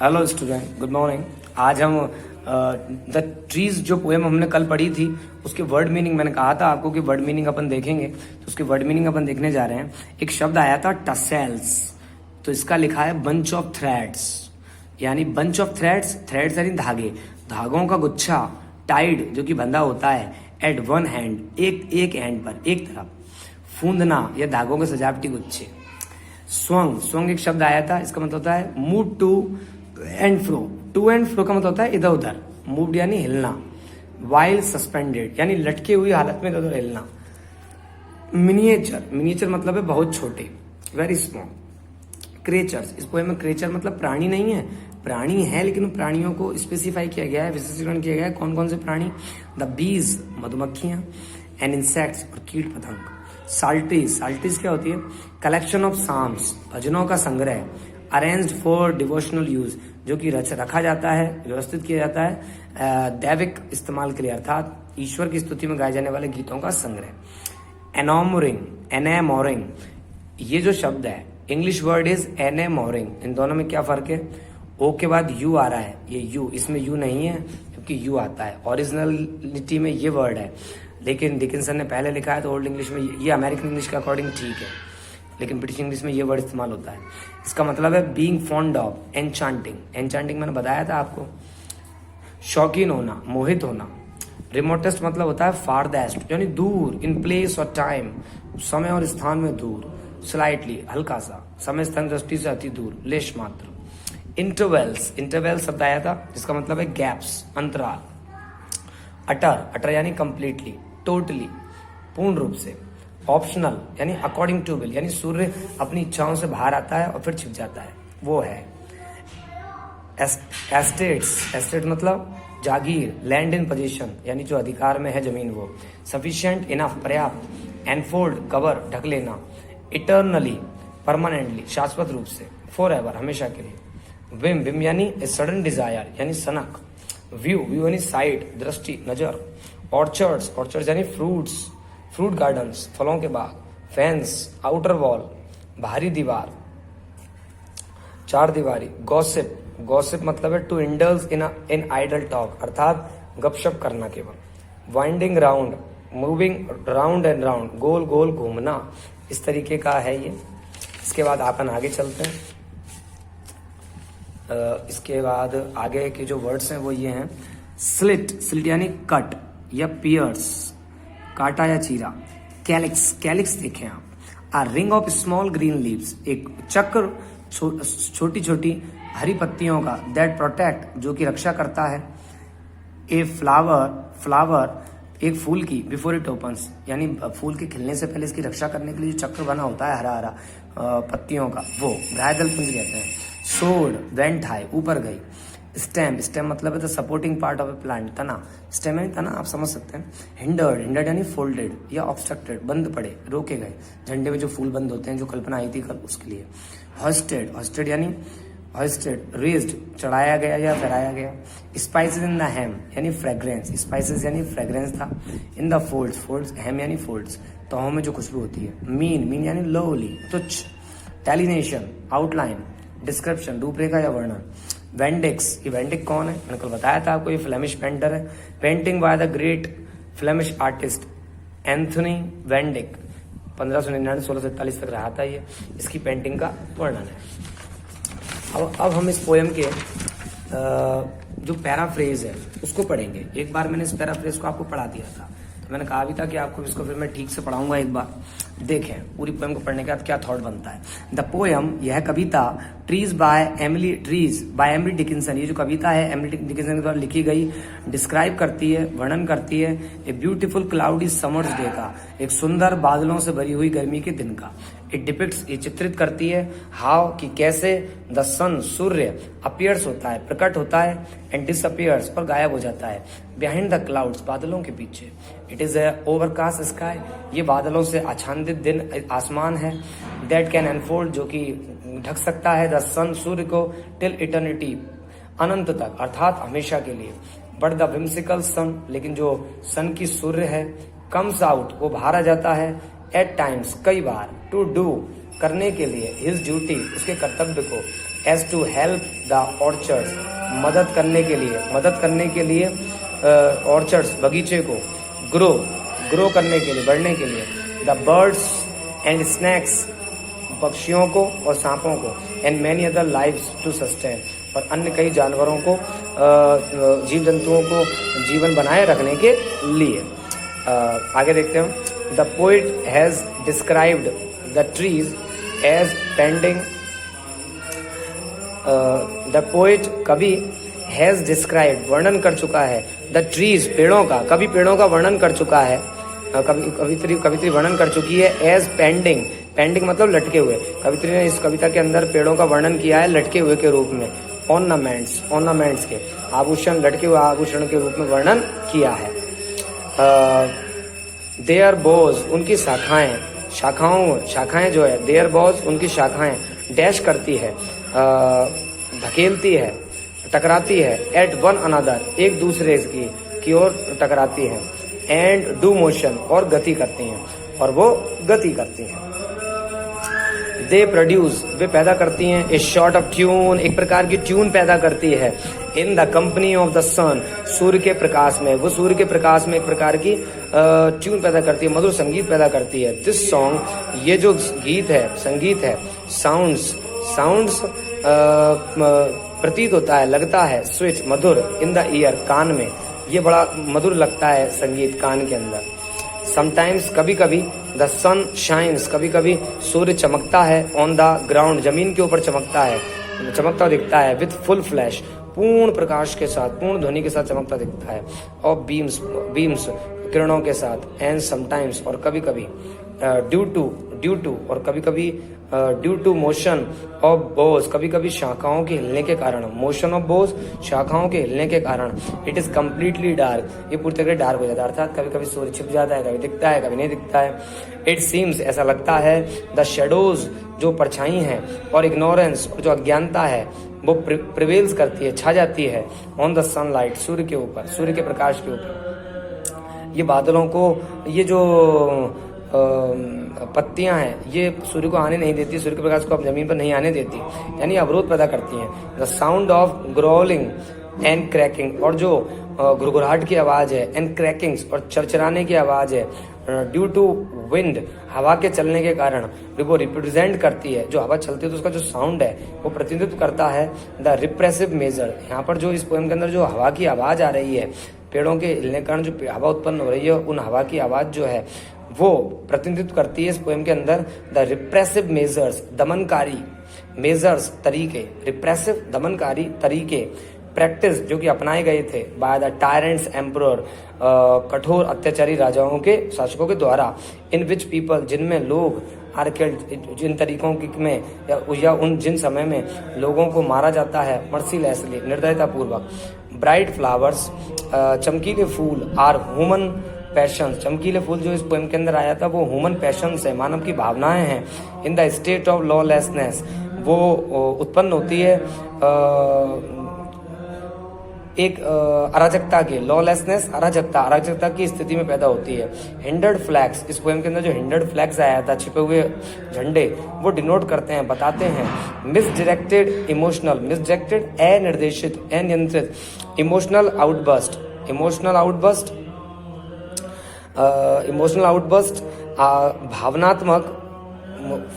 Hello student, good morning. आज हम the trees जो पोएम हमने कल पढ़ी थी उसके वर्ड मीनिंग, मैंने कहा था आपको कि वर्ड मीनिंग अपन देखेंगे, तो उसके वर्ड मीनिंग अपन देखने जा रहे हैं। एक शब्द आया था टसेल्स, तो इसका लिखा है बंच ऑफ थ्रेड्स, यानी बंच ऑफ थ्रेड्स, थ्रेड्स यानी धागे, धागों का गुच्छा, टाइड जो कि बंधा होता है, एट वन हैंड, एक हैंड पर, एक तरफ, फूंदना या धागों के सजावटी गुच्छे। स्वंग, स्वंग एक शब्द आया था, इसका मतलब होता है move to and fro, to and fro का मतलब होता है इधर उधर, मूव यानी हिलना, वाइल सस्पेंडेड यानी लटके हुई हालत में इधर उधर हिलना। मिनिएचर, मिनिएचर मतलब है बहुत छोटे, वेरी स्मॉल। क्रिएचर्स, इस पोएम में क्रिएचर मतलब प्राणी नहीं है, प्राणी है लेकिन प्राणियों को स्पेसिफाई किया गया है, विशेषीकरण किया गया है। कौन कौन से प्राणी? द बीज, मधुमक्खियां, एंड इंसेक्ट्स और कीट पतंग। साल्टीज, साल्टीज क्या होती है? कलेक्शन ऑफ साम्स, भजनों का संग्रह, अरेंज्ड फॉर डिवोशनल यूज, जो कि रखा जाता है, व्यवस्थित किया जाता है दैविक इस्तेमाल के लिए, अर्थात ईश्वर की स्तुति में गाए जाने वाले गीतों का संग्रह। एनोमोरिंग, एनेमोरिंग, ये जो शब्द है इंग्लिश वर्ड इज एनेमोरिंग। इन दोनों में क्या फर्क है? ओ के बाद यू आ रहा है, ये यू, इसमें यू नहीं है क्योंकि यू आता है। ओरिजिनलिटी में ये वर्ड है, लेकिन डिकिंसन ने पहले लिखा है तो ओल्ड इंग्लिश में, ये अमेरिकन इंग्लिश के अकॉर्डिंग ठीक है, लेकिन ब्रिटिश इंग्लिश में ये वर्ड इस्तेमाल होता है। इसका मतलब है being fond of, enchanting, enchanting मैंने बताया था आपको, शौकीन होना, मोहित होना। रिमोटेस्ट मतलब होता है फारदेस्ट, यानी दूर, इन प्लेस और टाइम, समय और स्थान में दूर। स्लाइटली, हल्का सा, समय स्थान दृष्टि से अति दूर, लेश मात्र। इंटरवेल्स, इंटरवेल शब्द आया था जिसका मतलब है गैप्स, अंतराल। अटर, अटर यानी कंप्लीटली, टोटली, पूर्ण रूप से। ऑप्शनल यानी अकॉर्डिंग टू विल, यानी सूर्य अपनी इच्छाओं से बाहर आता है और फिर छिप जाता है, वो है। एस्टेट्स, एस्टेट मतलब जागीर, लैंड इन पोजीशन यानी जो अधिकार में है जमीन वो। सफिशिएंट, इनफ, पर्याप्त। एनफोल्ड, कवर, ढक लेना। इटर्नली, परमानेंटली, शाश्वत रूप से। फॉरएवर, हमेशा के लिए। विम, विम यानी ए सडन डिजायर यानी सनक। व्यू, व्यू यानी साइड, दृष्टि, नजर। ऑर्चर्ड्स, ऑर्चर्ड्स यानी फ्रूट्स, फ्रूट गार्डन्स, फलों के बाग। फेंस, आउटर वॉल, बाहरी दीवार, चार दीवारी। गॉसिप, गॉसिप मतलब है to indulge in idle talk, अर्थात गपशप करना केवल। Winding round, moving round and round, गोल गोल घूमना, इस तरीके का है ये। इसके बाद अपन आगे चलते हैं। इसके बाद आगे के जो वर्ड्स हैं वो ये हैं। स्लिट, स्लिट यानी कट या पियर्स, काटा या चीरा। कैलिक्स, कैलिक्स देखें आप, a ring of small green leaves, एक चक्र छोटी छोटी हरी पत्तियों का, दैट प्रोटेक्ट जो कि रक्षा करता है। ए फ्लावर, फ्लावर एक फूल की, बिफोर इट ओपन्स यानी फूल के खिलने से पहले इसकी रक्षा करने के लिए जो चक्र बना होता है हरा हरा पत्तियों का, वो गायदल पुंज कहते हैं। सोड, वेंट हाई, ऊपर गई। स्टेम, स्टेम मतलब है the supporting part of A plant, तना, स्टेम है तना, आप समझ सकते हैं। हिंडर्ड, हिंडर्ड यानी फोल्डेड या ऑब्स्ट्रक्टेड, बंद पड़े, रोके गए। झंडे में जो फूल बंद होते हैं, जो कल्पना आई थी कल, उसके लिए। हॉस्टेड, हॉस्टेड यानी हॉस्टेड, रेज्ड, चढ़ाया गया या फहराया गया। स्पाइसेस इन द हैम यानी फ्रेग्रेंस, स्पाइसेस यानी फ्रेग्रेंस था। इन द फोल्ड्स, फोल्ड्स, हैम यानी फोल्ड्स, तहों में जो खुशबू होती है। मीन, मीन यानी लोली, तुच्छ। टेलिनेशन, आउटलाइन, डिस्क्रिप्शन, रूपरेखा या वर्णन। वेंडिक्स, ये वेंडिक कौन है? मैंने कल बताया था आपको, ये फ्लेमिश पेंटर है। Painting by the great Flemish artist Anthony Van Dyck, 1599-1647 तक रहा था ये, इसकी पेंटिंग का वर्णन है। अब हम इस पोएम के जो पैराफ्रेज है उसको पढ़ेंगे। एक बार मैंने इस पैराफ्रेज को आपको पढ़ा दिया था, तो मैंने कहा भी था कि आपको इसको फिर मैं ठीक से पढ़ाऊंगा एक बार। देखें पूरी पोएम को पढ़ने के बाद क्या थॉट बनता है। द पोएम, यह कविता, ट्रीज बाय एमिली डिकिंसन, ये जो कविता है एमिली डिकिंसन के द्वारा लिखी गई, डिस्क्राइब करती है, वर्णन करती है a beautiful cloudy summers day का, एक सुंदर बादलों से भरी हुई गर्मी के दिन का। इट डिपिक्ट्स, ये चित्रित करती है, हाउ कि कैसे, द सन, सूर्य, अपीयर्स होता है, प्रकट होता है, एंड डिसअपीयर्स और गायब हो जाता है, बिहाइंड द क्लाउड्स, बादलों के पीछे। It is a overcast sky, ये बादलों से आच्छादित दिन, आसमान है। दैट कैन अनफोल्ड, जो कि ढक सकता है, द सन, सूर्य को, टिल इटर्निटी, अनंत तक, अर्थात हमेशा के लिए। बट द विम्सिकल सन, लेकिन जो सन की सूर्य है, कम्स आउट, वो बाहर आ जाता है, एट टाइम्स, कई बार, टू डू, करने के लिए, हिज ड्यूटी, उसके कर्तव्य को, as to help the orchards, मदद करने के लिए ऑर्चर्ड्स बगीचे को ग्रो करने के लिए, बढ़ने के लिए, द बर्ड्स एंड स्नैक्स पक्षियों को और सांपों को, and many other lives to sustain, और अन्य कई जानवरों को, जीव जंतुओं को जीवन बनाए रखने के लिए। आगे देखते हैं। The poet has described the trees as pending, the poet कवि हैज डिस्क्राइब्ड वर्णन कर चुका है, द ट्रीज पेड़ों का, कवि पेड़ों का वर्णन कर चुका है, कवित्री वर्णन कर चुकी है एज पेंडिंग मतलब लटके हुए। कवित्री ने इस कविता के अंदर पेड़ों का वर्णन किया है लटके हुए के रूप में, ऑर्नामेंट्स के आभूषण, लटके हुए आभूषण के रूप में वर्णन किया है। देयर बोज उनकी शाखाएं जो है, देयर बोज उनकी शाखाएं डैश करती है, धकेलती है, टकराती है, एट वन अनदर एक दूसरे की ओर टकराती है, एंड डू मोशन और गति करती हैं, और वो गति करती हैं। दे प्रोड्यूस वे पैदा करती हैं, ए शॉर्ट ऑफ ट्यून एक प्रकार की ट्यून पैदा करती है, in the company of the sun सूर्य के प्रकाश में, वो सूर्य के प्रकाश में एक प्रकार की ट्यून पैदा करती है, मधुर संगीत पैदा करती है। दिस सॉन्ग ये जो गीत है, संगीत है, साउंड्स प्रतीत होता है, लगता है, स्विच मधुर, इन द ईयर कान में, ये बड़ा मधुर लगता है संगीत कान के अंदर। समटाइम्स कभी कभी, द सन शाइन्स कभी कभी सूर्य चमकता है, ऑन द ग्राउंड जमीन के ऊपर चमकता है, चमकता दिखता है, विथ फुल फ्लैश पूर्ण प्रकाश के साथ, पूर्ण ध्वनि के साथ चमकता दिखता है, और बीम्स किरणों के साथ, एंड समटाइम्स और कभी कभी, ड्यू टू और कभी कभी ड्यू टू मोशन ऑफ बोज कभी कभी शाखाओं के हिलने के कारण, मोशन ऑफ बोज शाखाओं के हिलने के कारण, इट इज कम्प्लीटली डार्क ये पूरी तरह डार्क हो जाता है, अर्थात कभी कभी सूर्य छिप जाता है, कभी दिखता है, कभी नहीं दिखता है। इट सीम्स ऐसा लगता है, द शेडोज जो परछाई हैं, और इग्नोरेंस और जो अज्ञानता है वो प्रिवेल्स करती है, छा जाती है, ऑन द सनलाइट सूर्य के ऊपर, सूर्य के प्रकाश के ऊपर। ये बादलों को, ये जो पत्तियां हैं, ये सूर्य को आने नहीं देती, सूर्य के प्रकाश को अब जमीन पर नहीं आने देती, यानी अवरोध पैदा करती हैं। The sound of gruelling and cracking और जो गुरगुराहट की आवाज है, एंड क्रैकिंग्स और चरचराने की आवाज है, ड्यू टू विंड हवा के चलने के कारण, वो रिप्रेजेंट करती है, जो हवा चलती है तो उसका जो साउंड है वो प्रतिनिधित्व करता है द रिप्रेसिव मेजर। यहाँ पर जो इस पोएम के अंदर जो हवा की आवाज आ रही है, पेड़ों के हिलने के कारण जो हवा उत्पन्न हो रही है, उन हवा की आवाज जो है वो प्रतिनिधित्व करती है इस पोएम के अंदर द रिप्रेसिव मेजर्स दमनकारी, मेजर्स तरीके, रिप्रेसिव दमनकारी तरीके, प्रैक्टिस जो कि अपनाए गए थे बाय द टायरेंट्स एम्परर कठोर अत्याचारी राजाओं के शासकों के द्वारा, इन विच पीपल जिनमें लोग आर किल्ड जिन तरीकों में या उन जिन समय में लोगों को मारा जाता है मर्सीलेसली निर्दयता पूर्वक। ब्राइट फ्लावर्स चमकीले फूल आर ह्यूमन पैशंस, चमकीले फूल जो इस पोएम के अंदर आया था वो ह्यूमन पैशंस है, मानव की भावनाएं हैं। In the state of lawlessness वो उत्पन्न होती है एक अराजकता के, लॉलेसनेस अराजकता की स्थिति में पैदा होती है। हिंडर्ड फ्लैग्स इस पोएम के अंदर जो हिंडर्ड फ्लैग्स आया था, छिपे हुए झंडे, वो डिनोट करते हैं, बताते हैं मिसडायरेक्टेड इमोशनल, मिसडायरेक्टेड अनिर्देशित अनियंत्रित इमोशनल आउटबर्स्ट भावनात्मक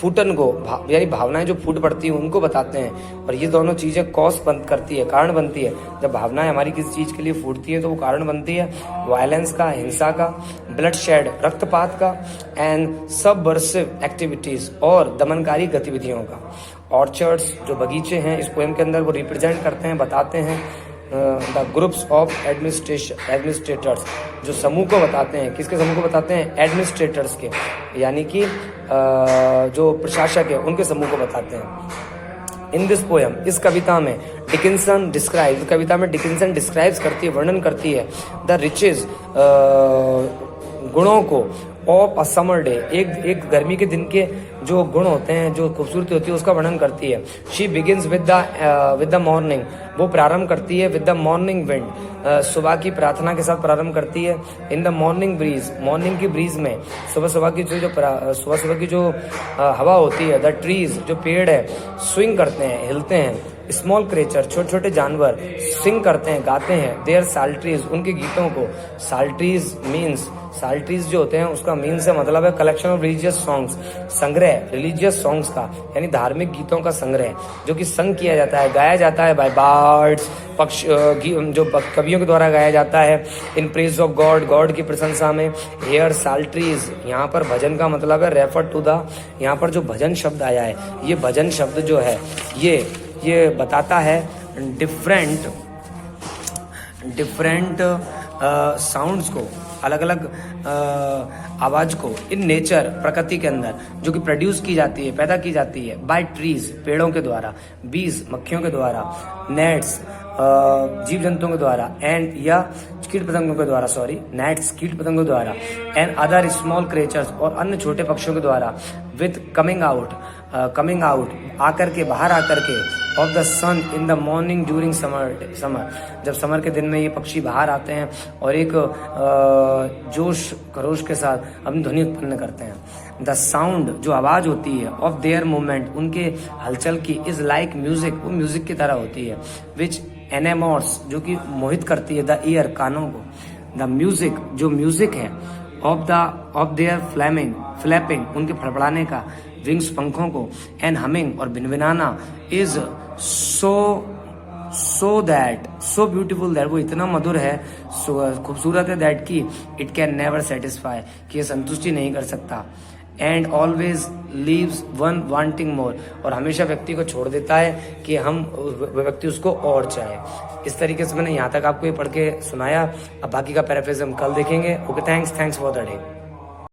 फूटन को, यानी भावनाएं जो फूट पड़ती हैं उनको बताते हैं। और ये दोनों चीजें कॉज बंद करती है, कारण बनती है। जब भावनाएं हमारी किसी चीज के लिए फूटती है तो वो कारण बनती है वायलेंस का, हिंसा का, ब्लड शेड रक्तपात का, एंड सबवर्सिव एक्टिविटीज और दमनकारी गतिविधियों का। ऑर्चर्ड्स जो बगीचे हैं इस पोएम के अंदर वो रिप्रेजेंट करते हैं, बताते हैं द ग्रुप्स ऑफ एडमिनिस्ट्रेटर्स, जो समूह को बताते हैं, किसके समूह को बताते हैं, एडमिनिस्ट्रेटर्स के, यानी कि जो प्रशासक है उनके समूह को बताते हैं। इन दिस पोएम इस कविता में डिकिंसन डिस्क्राइब्स करती है, वर्णन करती है द रिचेज गुणों को ऑफ अ समर डे, एक गर्मी के दिन के जो गुण होते हैं, जो खूबसूरती होती है, उसका वर्णन करती है। She begins with the morning, वो प्रारंभ करती है विद द मॉर्निंग विंड, सुबह की प्रार्थना के साथ प्रारंभ करती है। In the morning breeze, morning की ब्रीज में, सुबह सुबह की जो हवा होती है। द ट्रीज, जो पेड़ है, स्विंग करते हैं, हिलते हैं। स्मॉल क्रिएचर, छोटे छोटे जानवर सिंग करते हैं, गाते हैं। देयर साल्ट्रीज, उनके गीतों को। साल्ट्रीज मीन्स, साल्ट्रीज जो होते हैं उसका मीन्स है मतलब है कलेक्शन ऑफ रिलीजियस सॉन्ग्स, संग्रह रिलीजियस सॉन्ग्स का, यानी धार्मिक गीतों का संग्रह जो कि संग किया जाता है, गाया जाता है बाय बार्ड्स, जो कवियों के द्वारा गाया जाता है। In praise of God, God की प्रशंसा में। हेयर साल्ट्रीज, यहाँ पर भजन का मतलब है रेफर टू द, यहाँ पर जो भजन शब्द आया है, ये भजन शब्द जो है ये बताता है डिफरेंट साउंड्स को, अलग अलग आवाज को इन नेचर, प्रकृति के अंदर, जो कि प्रोड्यूस की जाती है, पैदा की जाती है बाय ट्रीज, पेड़ों के द्वारा, बीज, मक्खियों के द्वारा, नेट्स, जीव जंतुओं के द्वारा, एंड या कीट पतंगों के द्वारा, सॉरी नेट्स, कीट पतंगों के द्वारा, एंड अदर स्मॉल क्रिएचर्स, और अन्य छोटे पक्षियों के द्वारा। विथ कमिंग आउट, आकर के, बाहर आकर के, of the sun in the morning during summer, जब समर के दिन में ये पक्षी बाहर आते हैं और एक जोश खरोश के साथ अपनी ध्वनि उत्पन्न करते हैं। द साउंड, जो आवाज होती है, ऑफ देयर मूवमेंट, उनके हलचल की, इज लाइक म्यूजिक, वो म्यूजिक की तरह होती है। विच एनेमोर्स, जो कि मोहित करती है, द ईयर, कानों को। द म्यूजिक, जो म्यूजिक है, ऑफ देयर फ्लैपिंग, उनके फड़फड़ाने का, विंग्स, पंखों को, एंड हमिंग, और भिनभिनाना, इज सो ब्यूटीफुल दैट, वो इतना मधुर है, खूबसूरत है, दैट की इट कैन नेवर सेटिस्फाई, कि ये संतुष्टि नहीं कर सकता। And always leaves one wanting more, और हमेशा व्यक्ति को छोड़ देता है कि व्यक्ति उसको और चाहे। इस तरीके से मैंने यहाँ तक आपको ये पढ़ के सुनाया। अब बाकी का पैराफ्रेज हम कल देखेंगे। Okay, thanks for the day.